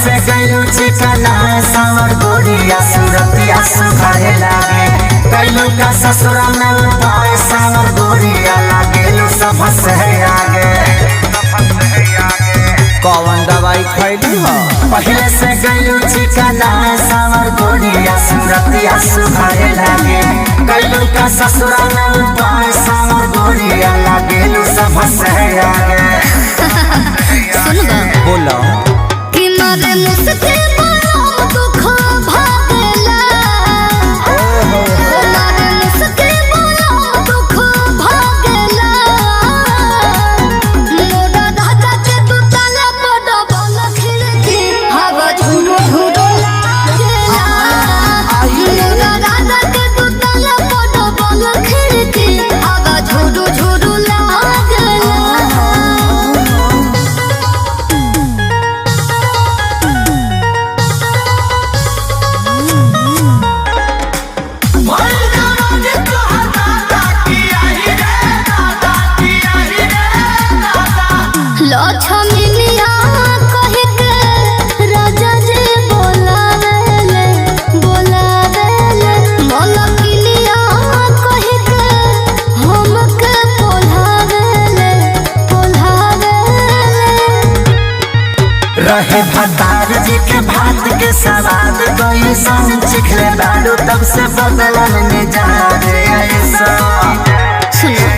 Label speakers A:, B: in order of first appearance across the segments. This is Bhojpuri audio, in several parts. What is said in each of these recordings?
A: से गैलू चिकना सावर गोरिया सूरतिया सुखाए लागे गैलू का ससुरा में उपाय सावर गोरिया लागेलू सब से आगे।
B: कौन दवाई खैली हो?
A: पहले से गैलू चिकना सावर गोरिया सूरतिया सुखाए लागे गैलू का ससुरा में उपाय सावर गोरिया लागेलू सब से आगे।
C: सुन बा
B: बोलो
C: कि मारे मुझसे बड़ा दुख भागेला मारे मुझसे बड़ा दुख भागेला मोरा दादा के तू ताला बड़ा बड़ा खिड़की हवा झुरो झुरो लागेला मोरा दादा के तू ताला बड़ा बड़ा खिड़की हवा झुरो झुरो लागेला। लक्ष्मीनिया कहि के राजा जी बोलावेले मलकिनिया कहि के हमके बोलावेले
A: रहे भतार जी के भात के सवाद कोई सन चिखले बालू तब से बदलन में जा रे ऐसा।
C: सुनो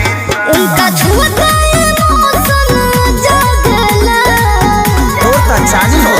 C: उनका छुआ मौसम जागला
B: तो चाली हो